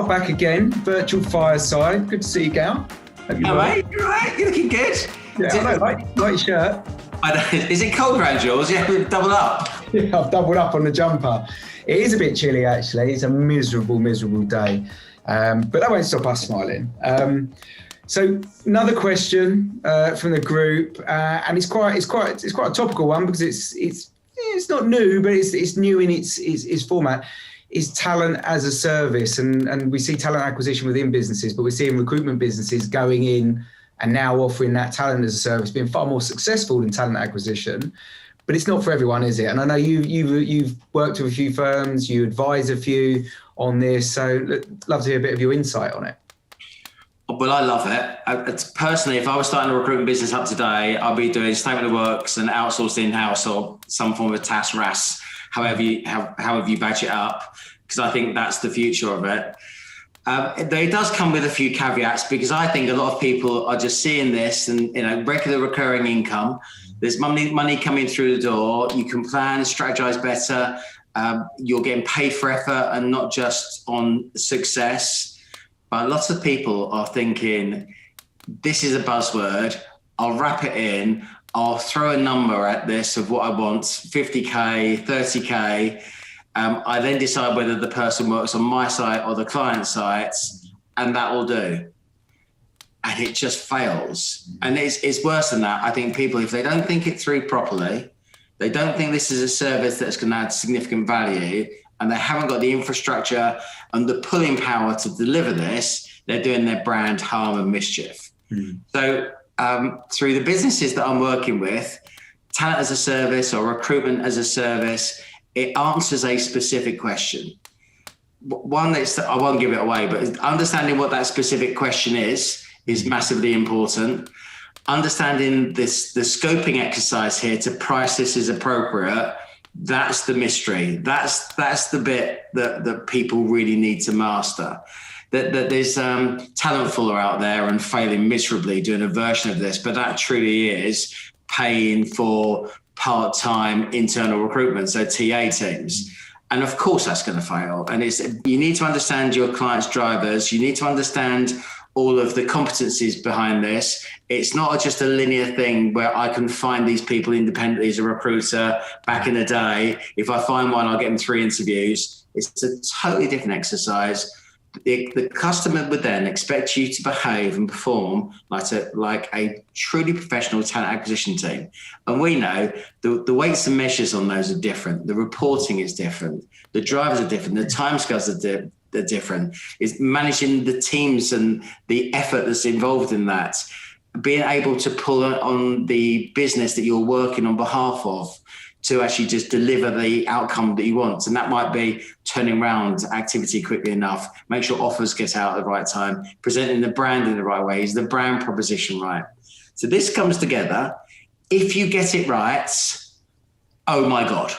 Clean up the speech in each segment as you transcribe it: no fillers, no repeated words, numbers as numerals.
are back again, virtual Fireside. Good to see you, Gal. Hello, mate. You're right. You're looking good. Yeah, I know, like your shirt. Is it cold around yours? Yeah, we've doubled up. Yeah, I've doubled up on the jumper. It is a bit chilly, actually. It's a miserable day. But that won't stop us smiling. So another question from the group, and it's quite a topical one because it's not new, but it's new in its format. Is talent as a service, and we see talent acquisition within businesses, but we're seeing recruitment businesses going in and now offering that talent as a service, being far more successful in talent acquisition. But it's not for everyone, is it? And I know you've worked with a few firms, you advise a few on this, so love to hear a bit of your insight on it. Well, I love it. Personally, if I was starting a recruitment business up today, I'd be doing statement of works and outsourced in-house or some form of TAS, RAS, however you badge it up, because I think that's the future of it. It does come with a few caveats, because I think a lot of people are just seeing this and, regular recurring income. There's money coming through the door. You can plan, strategize better. You're getting paid for effort and not just on success. But lots of people are thinking, this is a buzzword. I'll wrap it in. I'll throw a number at this of what I want, 50K, 30K. I then decide whether the person works on my site or the client sites, and that will do. And it just fails. And it's worse than that. I think people, if they don't think it through properly, they don't think this is a service that's going to add significant value, and they haven't got the infrastructure and the pulling power to deliver this, they're doing their brand harm and mischief. So through the businesses that I'm working with, talent as a service or recruitment as a service, it answers a specific question. One that's, I won't give it away, but understanding what that specific question is massively important. Understanding the scoping exercise here to price this as appropriate, that's the mystery. That's the bit that people really need to master. That there's talent fuller out there and failing miserably doing a version of this, but that truly is paying for part-time internal recruitment, so TA teams. And of course that's going to fail. And you need to understand your client's drivers. You need to understand all of the competencies behind this. It's not just a linear thing where I can find these people independently as a recruiter. Back in the day, if I find one, I'll get them 3 interviews. It's a totally different exercise. The customer would then expect you to behave and perform like a truly professional talent acquisition team. And we know the weights and measures on those are different. The reporting is different. The drivers are different. The timescales are different. It's managing the teams and the effort that's involved in that. Being able to pull on the business that you're working on behalf of to actually just deliver the outcome that you want. And that might be turning around activity quickly enough, make sure offers get out at the right time, presenting the brand in the right way, is the brand proposition right? So this comes together. If you get it right, oh my God.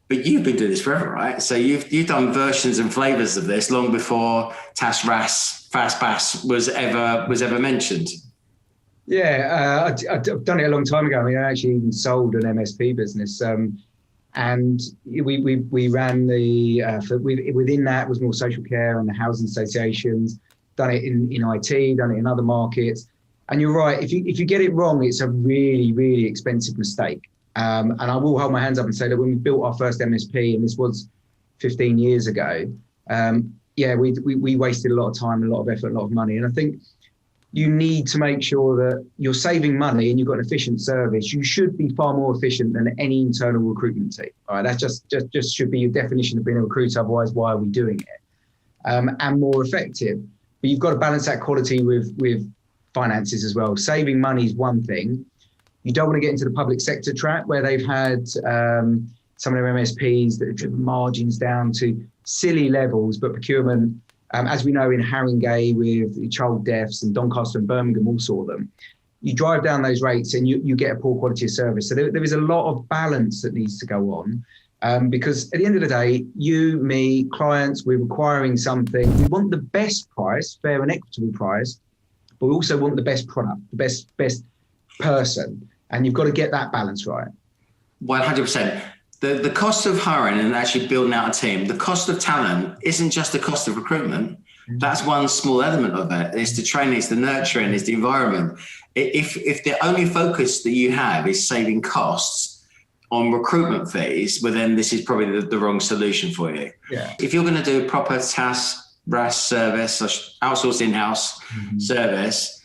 But you've been doing this forever, right? So you've done versions and flavors of this long before TAS, RAS, Fast Bass was ever mentioned. Yeah, I've done it a long time ago. I mean, I actually even sold an MSP business, and we ran within that was more social care and the housing associations. Done it in IT, done it in other markets. And you're right. If you get it wrong, it's a really, really expensive mistake. And I will hold my hands up and say that when we built our first MSP, and this was 15 years ago, we wasted a lot of time, a lot of effort, a lot of money. And I think you need to make sure that you're saving money and you've got an efficient service. You should be far more efficient than any internal recruitment team. All right, that just should be your definition of being a recruiter. Otherwise, why are we doing it? And more effective. But you've got to balance that quality with finances as well. Saving money is one thing. You don't want to get into the public sector trap where they've had some of their MSPs that have driven margins down to silly levels, but procurement, as we know in Haringey with child deaths and Doncaster and Birmingham all saw them, you drive down those rates and you get a poor quality of service. So there is a lot of balance that needs to go on because at the end of the day, you, me, clients, we're requiring something. We want the best price, fair and equitable price, but we also want the best product, the best person. And you've got to get that balance right. 100%. The cost of hiring and actually building out a team, the cost of talent isn't just the cost of recruitment. That's one small element of it. It's the training, it's the nurturing, it's the environment. If the only focus that you have is saving costs on recruitment fees, well, then this is probably the wrong solution for you. Yeah. If you're going to do a proper SaaS, RaaS service, outsourced in-house service,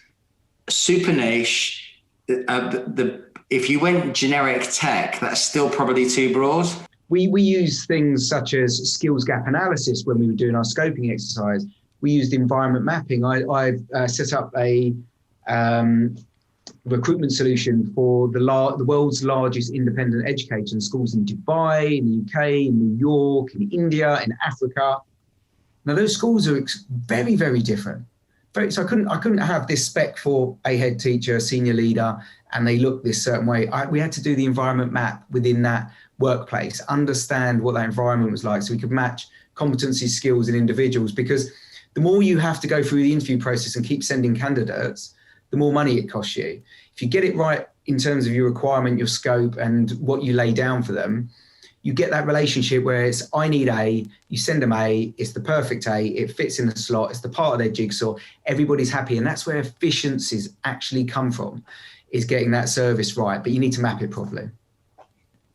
super niche, if you went generic tech, that's still probably too broad. We use things such as skills gap analysis when we were doing our scoping exercise. We used environment mapping. I set up a recruitment solution for the world's largest independent education schools in Dubai, in the UK, in New York, in India, in Africa. Now those schools are very, very different. So I couldn't have this spec for a head teacher, a senior leader, and they look this certain way. We had to do the environment map within that workplace, understand what that environment was like, so we could match competency, skills, and individuals. Because the more you have to go through the interview process and keep sending candidates, the more money it costs you. If you get it right in terms of your requirement, your scope, and what you lay down for them, you get that relationship where it's, I need A, you send them A, it's the perfect A, it fits in the slot, it's the part of their jigsaw, everybody's happy. And that's where efficiencies actually come from, is getting that service right, but you need to map it properly.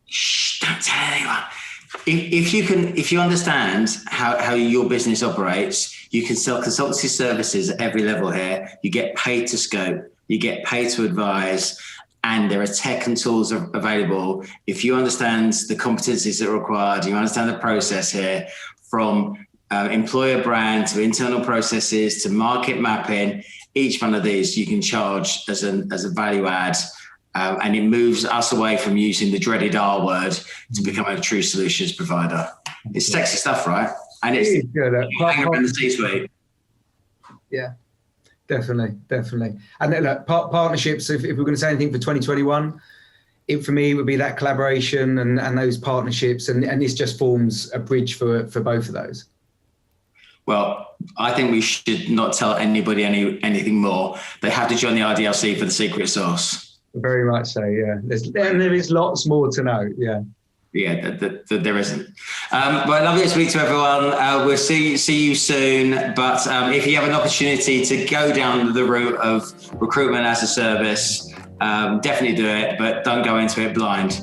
Shh, don't tell anyone. If you understand how your business operates, you can sell consultancy services at every level here. You get paid to scope, you get paid to advise, and there are tech and tools available. If you understand the competencies that are required, you understand the process here, from employer brand to internal processes to market mapping, each one of these you can charge as a value add. And it moves us away from using the dreaded R word to become a true solutions provider. It's sexy stuff, right? And it's hanging around the C-suite. Yeah, definitely. And look, partnerships, if we're going to say anything for 2021, for me, it would be that collaboration and those partnerships. And this just forms a bridge for both of those. Well, I think we should not tell anybody anything more. They have to join the RDLC for the secret sauce. Very much so, yeah. There is lots more to know, yeah. Yeah, there isn't. But lovely to speak to everyone. We'll see you soon. But if you have an opportunity to go down the route of recruitment as a service, definitely do it. But don't go into it blind.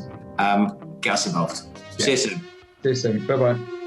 Get us involved. Yeah. See you soon. See you soon. Bye-bye.